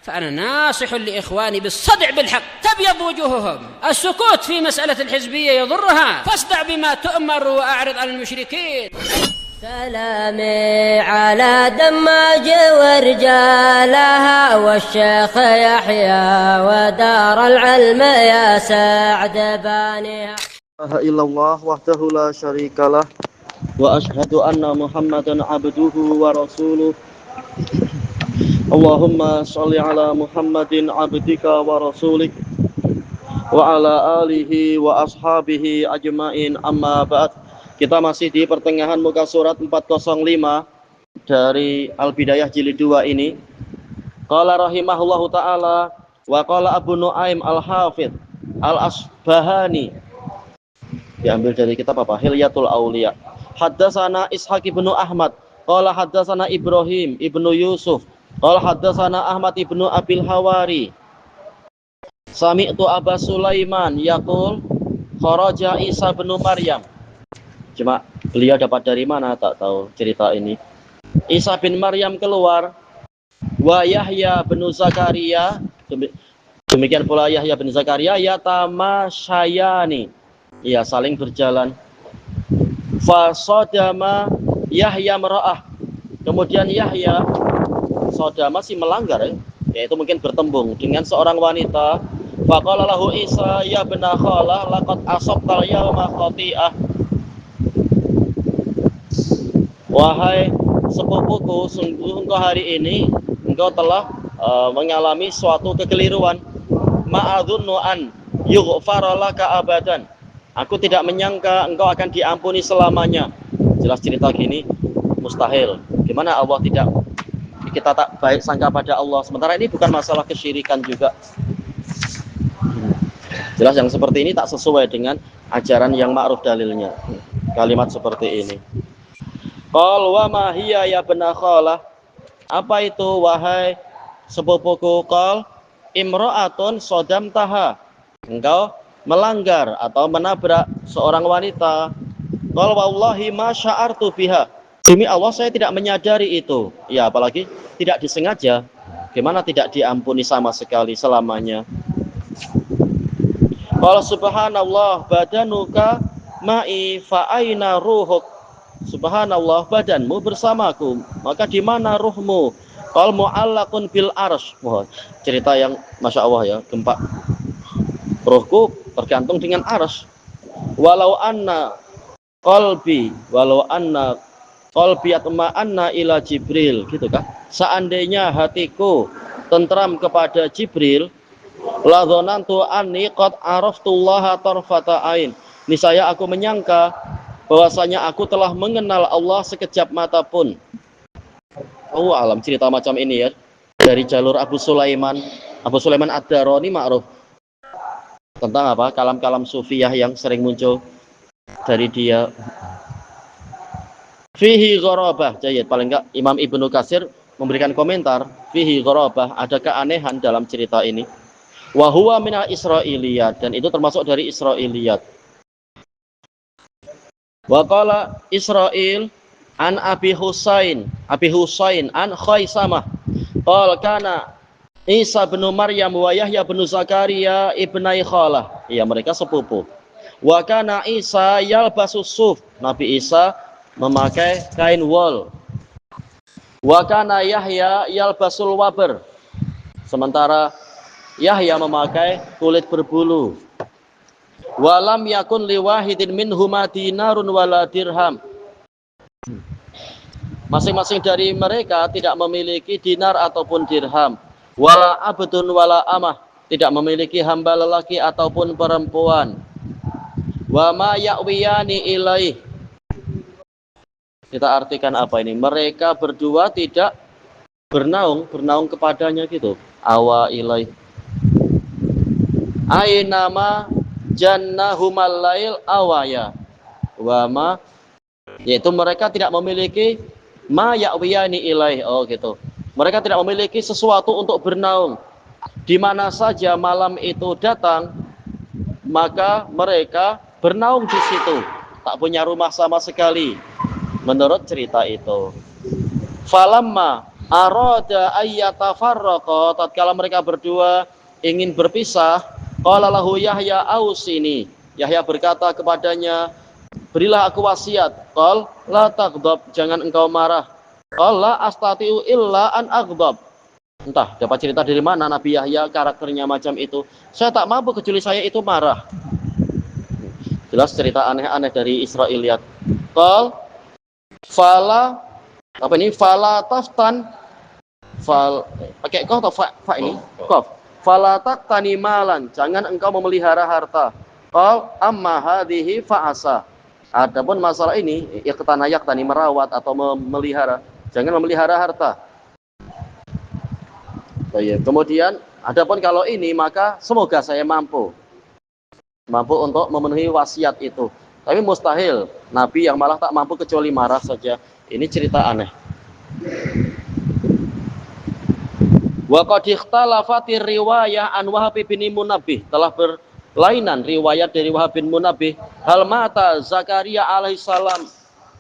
فأنا ناصح لإخواني بالصدع بالحق تبيض وجوههم. السكوت في مسألة الحزبية يضرها، فاصدع بما تؤمر وأعرض عن المشركين. سلامي على دماج ورجالها والشيخ يحيى ودار العلم يا سعد بانيها. لا إله إلا الله وحده لا شريك له وأشهد أن محمدا عبده ورسوله. Allahumma sholli ala Muhammadin abdika wa rasulih wa ala alihi wa ashabihi ajmain, amma ba'd. Kita masih di pertengahan muka surat 405 dari Al-Bidayah jilid 2 ini. Qala rahimahullahu ta'ala wa qala Abu Nu'aim al-Hafidh al-Asbahani, diambil dari kitab apa? Hilyatul Auliya. Haddatsana Ishaq ibnu Ahmad qala haddatsana Ibrahim ibnu Yusuf qala haddatsana Ahmad ibnu Abil Hawari sami'tu Aba Sulaiman yaqul kharaja Isa bin Maryam. Cuma beliau dapat dari mana tak tahu cerita ini. Isa bin Maryam keluar, wa Yahya bin Zakaria, demikian pula Yahya bin Zakaria, yatamasyayani, ya saling berjalan. Fa sodama Yahya mera'ah, kemudian Yahya sodama si melanggar, yaitu mungkin bertembung dengan seorang wanita. Faqala lahu Isa ya bin khalah laqad asabtal yawma khati'ah. Wahai sepupuku, sungguh engkau hari ini engkau telah mengalami suatu kekeliruan. Ma'adhunnu an yughfara laka abadan. Aku tidak menyangka engkau akan diampuni selamanya. Jelas cerita gini mustahil. Gimana Allah tidak, kita tak baik sangka pada Allah, sementara ini bukan masalah kesyirikan juga. Jelas yang seperti ini tak sesuai dengan ajaran yang ma'ruf dalilnya. Kalimat seperti ini. Qal wa ma hiya ya bin khalah. Apa itu wahai sepupuku? Qal imra'atun sodamtaha. Engkau melanggar atau menabrak seorang wanita. Qal wallahi ma sya'artu biha. Demi Allah saya tidak menyadari itu. Ya apalagi tidak disengaja. Gimana tidak diampuni sama sekali selamanya? Qala subhanallah badanuka ma'i fa aina ruhuk. Subhanallah badanmu bersamaku, maka di mana ruhmu? Qal mu'allaqun bil arsy. Wah, cerita yang masya Allah ya, gempa. Ruhku tergantung dengan arsy. Walau anna qalbi atma'anna ila Jibril, gitu kan? Seandainya hatiku tentram kepada Jibril, la dzanantu anni qad araftullaha tarfata ain. Niscaya aku menyangka bahwasanya aku telah mengenal Allah sekejap mata pun. Oh alam, cerita macam ini ya dari jalur Abu Sulaiman Ad-Darani ma'ruf. Tentang apa? Kalam-kalam sufiyah yang sering muncul dari dia. Fihi gharabah, jayid. Paling enggak Imam Ibnu Katsir memberikan komentar, fihi gharabah, ada keanehan dalam cerita ini. Wa huwa minal Israiliyat, dan itu termasuk dari Israiliyat. Wa qala Israil an Abi Husain an Khaisamah qala kana Isa bin Maryam wa Yahya bin Zakaria ibnai khalah. Ya, mereka sepupu. Wa kana Isa yalbasu suf. Nabi Isa memakai kain wol. Wa kana Yahya yalbasul waber. Sementara Yahya memakai kulit berbulu. Walam yakun liwahidin minhuma dinarun wala dirham. Masing-masing dari mereka tidak memiliki dinar ataupun dirham. Wala abdun wala amah, tidak memiliki hamba lelaki ataupun perempuan. Wa ma ya'wiyani ilaih. Kita artikan apa ini? Mereka berdua tidak bernaung kepadanya gitu. Awa ilaih. Ainama jannahumal lail awaya wama, yaitu mereka tidak memiliki ma ya'wiyani ilaih. Oh gitu, mereka tidak memiliki sesuatu untuk bernaung. Di mana saja malam itu datang, maka mereka bernaung di situ, tak punya rumah sama sekali menurut cerita itu. Falamma arada ayyatafarraqa, tatkala mereka berdua ingin berpisah, qala lahu Yahya ausini, Yahya berkata kepadanya, berilah aku wasiat. Qal la taghdab, jangan engkau marah. Qal la astati'u illa an aghdab. Entah dapat cerita dari mana Nabi Yahya karakternya macam itu. Saya tak mampu kecuali saya itu marah. Jelas cerita aneh-aneh dari Israiliyat. Qal fala apa ini? Fala taftan fal pakai qaf atau fa ini? Qaf. Fala taqtani malan, jangan engkau memelihara harta. Qal amma hadhihi fa'asa. Adapun masalah ini yaqtani merawat atau memelihara, jangan memelihara harta. Baik. Kemudian adapun kalau ini maka semoga saya mampu untuk memenuhi wasiat itu. Tapi mustahil Nabi yang malah tak mampu kecuali marah saja. Ini cerita aneh. Wa qad ikhtalafatir riwayah an Wahab bin Munabbih, telah berlainan riwayat dari Wahab bin Munabbih, hal mata Zakaria alaihissalam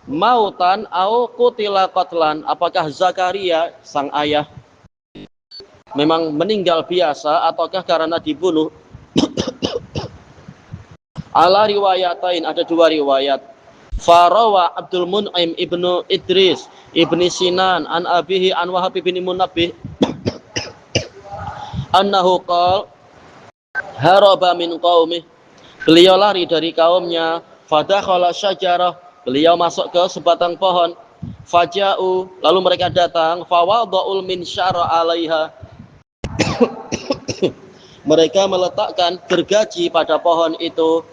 mautan au qutila qatlan, apakah Zakaria sang ayah memang meninggal biasa ataukah karena dibunuh? Ala riwayatain, ada dua riwayat. Farawa Abdul Mun'im ibnu Idris ibni Sinan an abihi an Wahab bin Munabbih annahu qala haraba min qaumih, beliau lari dari kaumnya. Fadakhala syajarah, beliau masuk ke sebatang pohon. Faja'u, lalu mereka datang. Fawada'ul minsyara 'alaiha, mereka meletakkan gergaji pada pohon itu.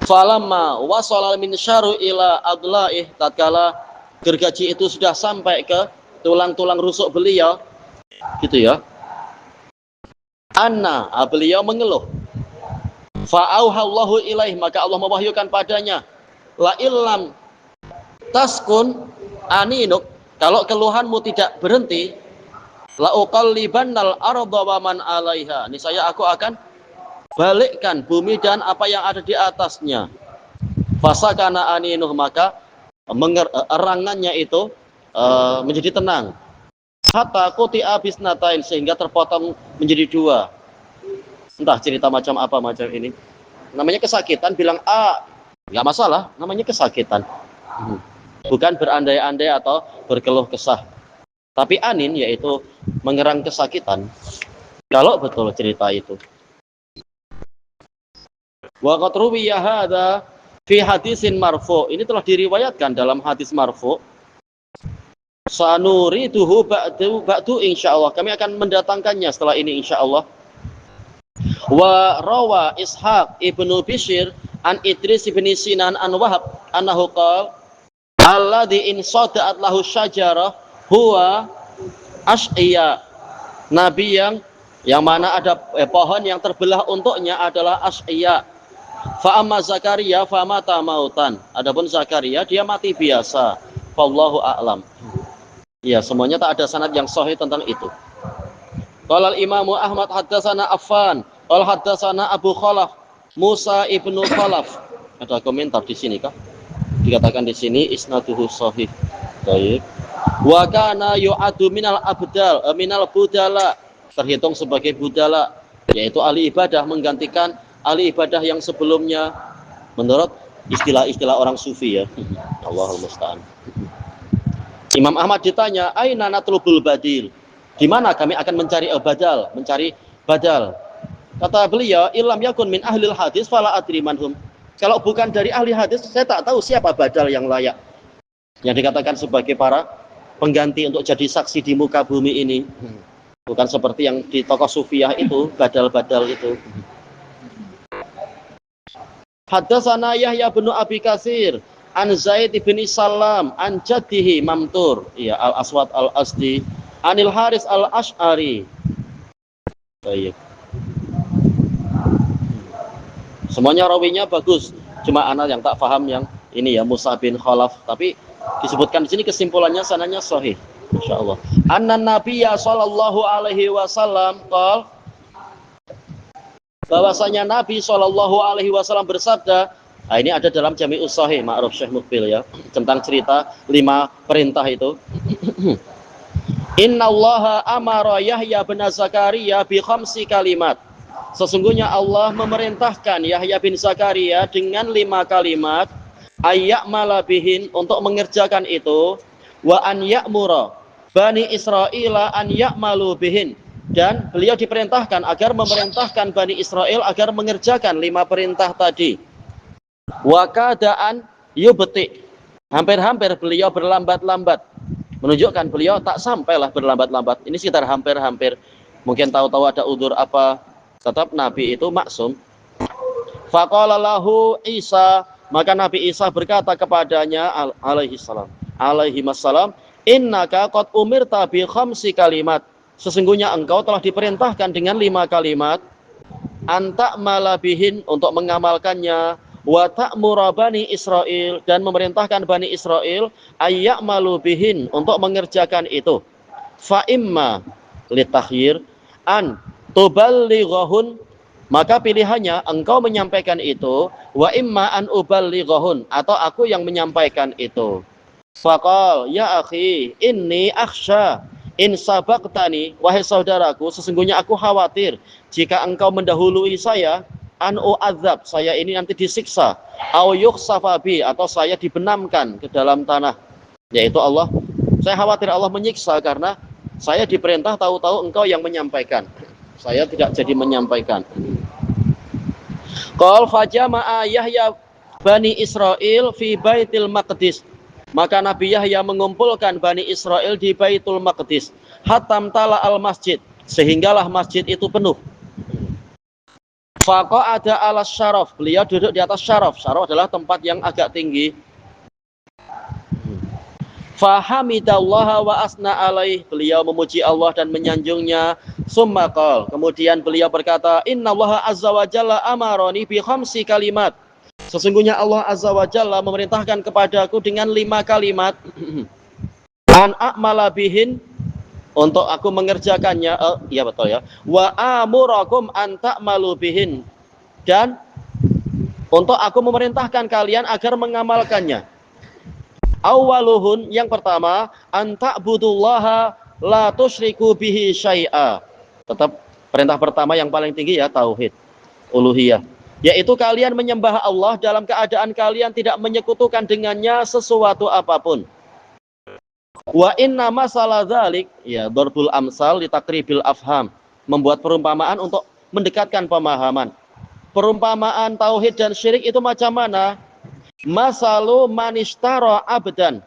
Falamma wasala minsyaru ila adla'ih, tatkala gergaji itu sudah sampai ke tulang-tulang rusuk beliau, gitu ya. Anna, beliau mengeluh. Fa'auhallahu ilaih, maka Allah mewahyukan padanya, la illam taskun aninuk, kalau keluhanmu tidak berhenti, la uqallibannal arda wa man 'alaiha, niscaya aku akan balikkan bumi dan apa yang ada di atasnya. Fasakana aninuh, maka erangannya itu menjadi tenang. Hatta quti'a bisnatain, sehingga terpotong menjadi dua. Entah cerita macam apa macam ini. Namanya kesakitan, bilang nggak masalah, namanya kesakitan. Bukan berandai-andai atau berkeluh kesah. Tapi anin yaitu mengerang kesakitan. Kalau betul cerita itu. Wa qad ruwiya hadza fi hadisin marfu, ini telah diriwayatkan dalam hadis marfu. Sanuriduhu ba'du insyaallah, kami akan mendatangkannya setelah ini insyaallah. Wa rawa Ishaq ibnu Bishr an Idris ibni Sinan an Wahab annahu qala alladzi in sada'at lahu syajarah huwa as'iya, nabi yang mana ada pohon yang terbelah untuknya adalah as'iya. Fa amma Zakaria fa mata mautan, adapun Zakaria dia mati biasa. Wallahu a'lam. Ya, semuanya tak ada sanad yang sahih tentang itu. Qala al-Imam Ahmad haddatsana Affan, qala haddatsana Abu Khalaf Musa ibnu Khalaf. Ada komentar di sini kah? Dikatakan di sini isnaduhu sahih. Baik. Wa kana yu'adu minal abdal minal budala, terhitung sebagai budala, yaitu ahli ibadah, menggantikan ahli ibadah yang sebelumnya menurut istilah-istilah orang sufi ya. Allahul musta'an. Imam Ahmad ditanya, aina natlubul badil, di mana kami akan mencari badal. Kata beliau, illam yakun min ahlil hadis fala adri manhum, kalau bukan dari ahli hadis saya tak tahu siapa badal yang layak, yang dikatakan sebagai para pengganti untuk jadi saksi di muka bumi ini. Bukan seperti yang di tokoh sufiyah itu, badal-badal itu. Haddatsana Yahya bin Abi Katsir an Zaid bin Salam an jaddihi Mamtur, ya Al-Aswad Al-Asdi, anil Haris Al-Asy'ari. Baik. Semuanya rawinya bagus, cuma ana yang tak paham yang ini ya, Musa bin Khalaf, tapi disebutkan di sini kesimpulannya sananya sahih insyaallah. Anna Nabiyya sallallahu alaihi wasallam qala, bahwasanya Nabi sallallahu alaihi wasallam bersabda, Nah, ini ada dalam Jami'us Shahih Ma'ruf Syekh Mukbil ya, tentang cerita 5 perintah itu. Innallaha amara Yahya bin Zakaria bi khamsi kalimat. Sesungguhnya Allah memerintahkan Yahya bin Zakaria dengan 5 kalimat, ayya'mala bihin, untuk mengerjakan itu, wa an ya'mura Bani Israila an ya'malu bihin, dan beliau diperintahkan agar memerintahkan Bani Israel agar mengerjakan 5 perintah tadi. Wa kadaan yubti, hampir-hampir beliau berlambat-lambat, menunjukkan beliau tak sampailah berlambat-lambat. Ini sekitar hampir-hampir, mungkin tahu-tahu ada udzur apa, tetap Nabi itu maksum. Faqala lahu Isa, maka Nabi Isa berkata kepadanya alaihi wassalam, innaka qad umirta bi khamsi kalimat, sesungguhnya engkau telah diperintahkan dengan 5 kalimat, anta malabihin, untuk mengamalkannya, wa ta'mura Bani Israil, dan memerintahkan Bani Israel, ayya'malu bihin, untuk mengerjakan itu. Fa imma litakhyir an tuballighahun, maka pilihannya engkau menyampaikan itu, wa imma an uballighahun, atau aku yang menyampaikan itu. Faqal ya akhi inni akhsha in sabaqtani, wahai saudaraku, sesungguhnya aku khawatir jika engkau mendahului saya, an u'adzab, saya ini nanti disiksa, au yukhsafa bi, atau saya dibenamkan ke dalam tanah, yaitu Allah, saya khawatir Allah menyiksa karena saya diperintah, tahu-tahu engkau yang menyampaikan, saya tidak jadi menyampaikan. Qal fajama'a Yahya Bani Israil fi Baitil Maqdis, maka Nabi Yahya mengumpulkan Bani Israel di Baitul Maqdis, hatam tala al masjid, sehinggalah masjid itu penuh. Faqa'ada ala syaraf, beliau duduk di atas syaraf. Syaraf adalah tempat yang agak tinggi. Fahamidallaha wa asna alaih, beliau memuji Allah dan menyanjungnya. Summa qal, kemudian beliau berkata, innallaha azza wa jalla amaroni bi khamsi kalimat, sesungguhnya Allah azza wa jalla memerintahkan kepadaku dengan 5 kalimat, an a'mala bihin, untuk aku mengerjakannya, iya betul ya, wa amurakum an ta'malu bihin, dan untuk aku memerintahkan kalian agar mengamalkannya. Awaluhun, yang pertama, an ta'budullaha la tusyriku bihi syai'a, tetap perintah pertama yang paling tinggi ya, tauhid uluhiyah, yaitu kalian menyembah Allah dalam keadaan kalian tidak menyekutukan dengannya sesuatu apapun. Wa inna masalah dzalik, ya, darbul amsal li taqribil afham, membuat perumpamaan untuk mendekatkan pemahaman. Perumpamaan tauhid dan syirik itu macam mana? Masalu manishtara abdan,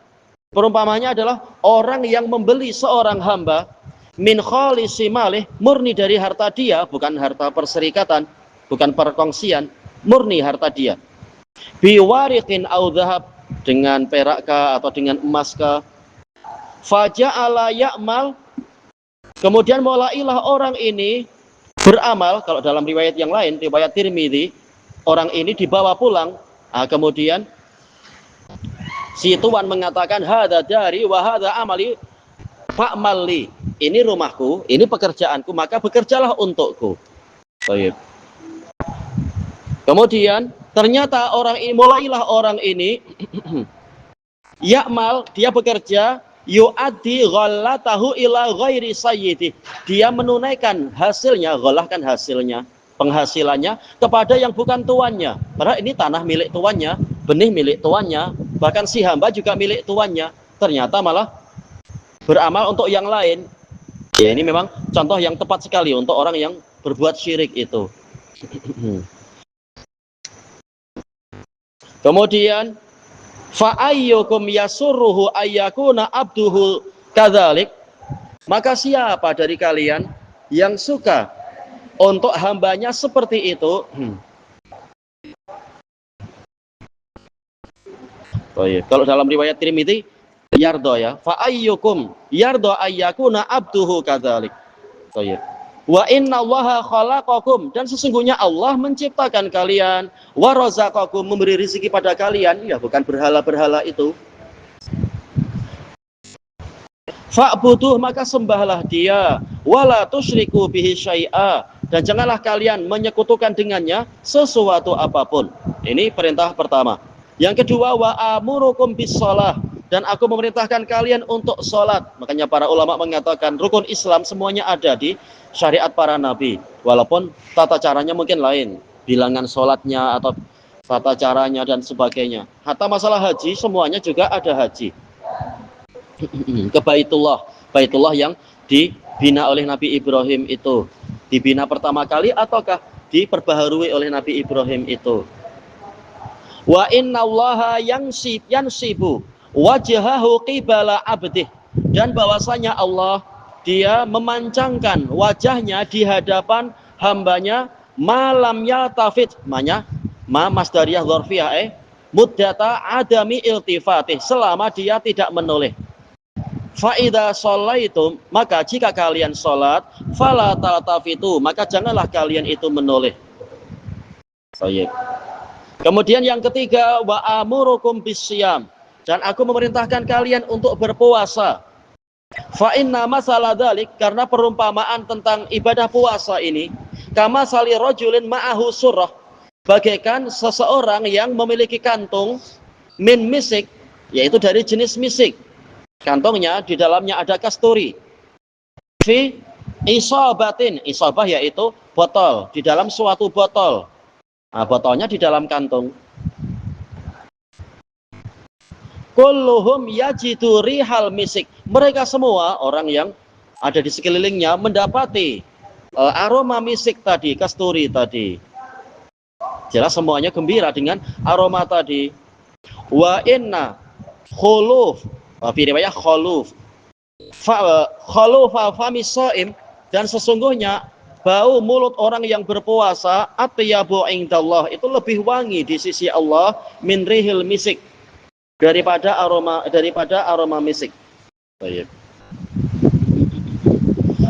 perumpamanya adalah orang yang membeli seorang hamba, min khalisi malih, murni dari harta dia, bukan harta perserikatan, bukan perkongsian, murni harta dia. Biwariqin au dhahab, dengan perak kah atau dengan emas kah. Faja'ala ya'mal, kemudian mulailah orang ini beramal. Kalau dalam riwayat yang lain, riwayat Tirmidzi, orang ini dibawa pulang. Kemudian si tuan mengatakan, hadza dari wa hadza amali fa'malli, ini rumahku, ini pekerjaanku, maka bekerjalah untukku. Baik. Kemudian ternyata orang ini, mulailah orang ini ya'mal, dia bekerja, yu'addi ghallatahu ila ghairi sayyidi, dia menunaikan hasilnya, ghallah kan hasilnya, penghasilannya, kepada yang bukan tuannya. Padahal ini tanah milik tuannya, benih milik tuannya, bahkan si hamba juga milik tuannya. Ternyata malah beramal untuk yang lain. Ya, ini memang contoh yang tepat sekali untuk orang yang berbuat syirik itu. Kemudian fa'ayyukum yasurruhu ayyakuna abduhu kadzalik, maka siapa dari kalian yang suka untuk hambanya seperti itu. Oh iya. Kalau dalam riwayat Tirmidzi yardo ya, fa'ayyukum yardo ayyakuna abduhu kadzalik. Oh iya. Wa innallaha khalaqakum, dan sesungguhnya Allah menciptakan kalian, wa razaqakum, memberi rezeki pada kalian, ya bukan berhala-berhala itu. Fa'buduh, maka sembahlah dia, wala tusyriku bihi syai'a, dan janganlah kalian menyekutukan dengannya sesuatu apapun. Ini perintah pertama. Yang kedua, wa amurukum bis shalah, dan aku memerintahkan kalian untuk sholat. Makanya para ulama mengatakan rukun Islam semuanya ada di syariat para nabi, walaupun tata caranya mungkin lain, bilangan sholatnya atau tata caranya dan sebagainya. Hatta masalah haji semuanya juga ada haji ke Baitullah yang dibina oleh Nabi Ibrahim itu. Dibina pertama kali ataukah diperbaharui oleh Nabi Ibrahim itu? Wa innallaha yansibu wajhahu qibala abdih, dan bahwasanya Allah dia memancangkan wajahnya di hadapan hambanya, malam yaltafit, ma masdariyah dzarfiyah muddata adami iltifatih, selama dia tidak menoleh. Fa'idha sholaitum, maka jika kalian sholat, fala taltafitu, maka janganlah kalian itu menoleh. Baik. Kemudian yang ketiga, wa amurukum bisyam, dan aku memerintahkan kalian untuk berpuasa. Fa inna masalah dzalik, karena perumpamaan tentang ibadah puasa ini, kama sali rajulin ma'ahu surah, bagaikan seseorang yang memiliki kantung min misik, yaitu dari jenis misik. Kantongnya di dalamnya ada kasturi. Fi isobatin, isobah yaitu botol, di dalam suatu botol. Nah, botolnya di dalam kantung. Kulluhum yajidu rihal misik, mereka semua orang yang ada di sekelilingnya mendapati aroma misik tadi, kasturi tadi. Jelas semuanya gembira dengan aroma tadi. Wa inna khuluf, fi riwayah khuluf, khulufa famis shaim, dan sesungguhnya bau mulut orang yang berpuasa atyabu indallah, itu lebih wangi di sisi Allah min rihil misik, daripada aroma misik. Baik.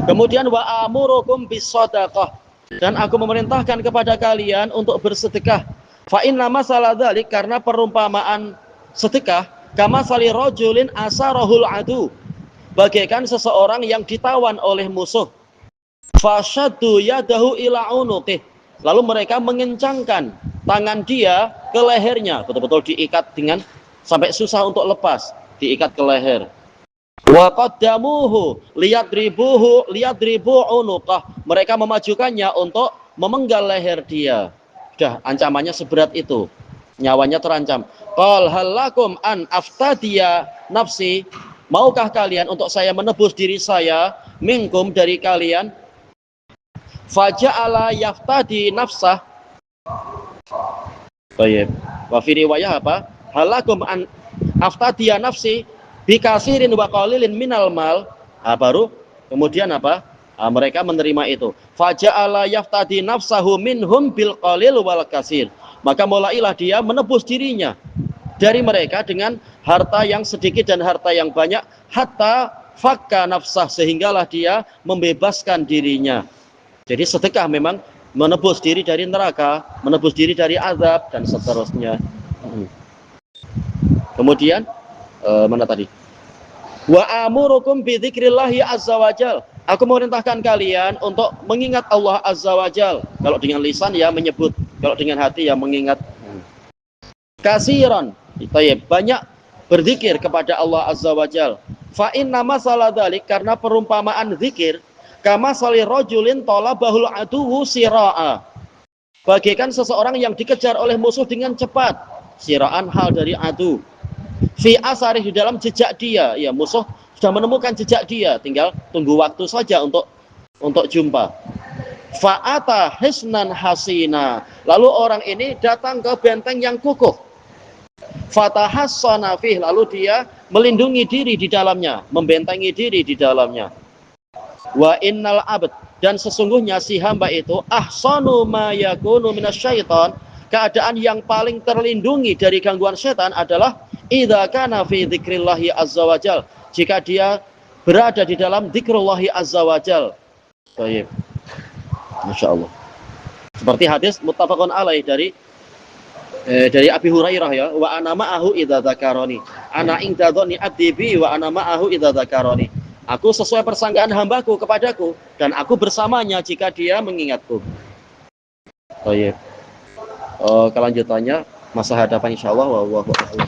Kemudian wa amurukum bis shadaqah, dan aku memerintahkan kepada kalian untuk bersedekah. Fa inna masalah dzalik, karena perumpamaan sedekah kama sali rajulin asarahul adu, bagaikan seseorang yang ditawan oleh musuh. Fasyaddu yadahu ila unuqih, lalu mereka mengencangkan tangan dia ke lehernya, betul-betul diikat dengan sampai susah untuk lepas, diikat ke leher. Wa qaddamuhu liyadribu unuqah, mereka memajukannya untuk memenggal leher dia. Sudah ancamannya seberat itu, nyawanya terancam. Qal halakum an aftadiya nafsi, maukah kalian untuk saya menebus diri saya, minkum dari kalian. Faja'ala yaftadi nafsah. Baik. Wa fi riwayah apa? Halakum an aftadiya nafsi bikasirin wa qalilin minal mal. Baru kemudian apa? Mereka menerima itu. Faja'ala yaftadi nafsahu minhum bil qalil wal kasir, maka mulailah dia menebus dirinya dari mereka dengan harta yang sedikit dan harta yang banyak, hatta fakka nafsah, sehinggalah dia membebaskan dirinya. Jadi sedekah memang menebus diri dari neraka, menebus diri dari azab, dan seterusnya. Kemudian mana tadi? Wa amurukum bi dzikrillahi azza wajal, aku memerintahkan kalian untuk mengingat Allah azza wajal. Kalau dengan lisan ya menyebut, kalau dengan hati ya mengingat. Kasiran, banyak berzikir kepada Allah azza wajal. Fa inna masalah dzalik, karena perumpamaan zikir kama sali rajulin talabahul aduwu siraa, bagaikan seseorang yang dikejar oleh musuh dengan cepat. Siraan hal dari adu. Fi asari, di dalam jejak dia, ya musuh sudah menemukan jejak dia, tinggal tunggu waktu saja untuk jumpa. Fa'ata hisnan hasina, lalu orang ini datang ke benteng yang kukuh. Fatahassana fih, lalu dia melindungi diri di dalamnya, membentengi diri di dalamnya. Wa innal abd, dan sesungguhnya si hamba itu ahsanu ma yakunu minasyaiton, keadaan yang paling terlindungi dari gangguan setan adalah idza kana fi dzikrillahi azza wajal, jika dia berada di dalam dzikrullahi azza wajal. Baik. Masyaallah. Seperti hadis muttafaqun alaih dari Abi Hurairah, ya, wa ana ma'ahu idza dzakarani, ana inda dzanni abdi bi wa ana ma'ahu idza dzakarani. Aku sesuai persangkaan hambaku kepadaku, dan aku bersamanya jika dia mengingatku. Baik. Kelanjutannya masa hadapan insyaallah wallahu a'lam.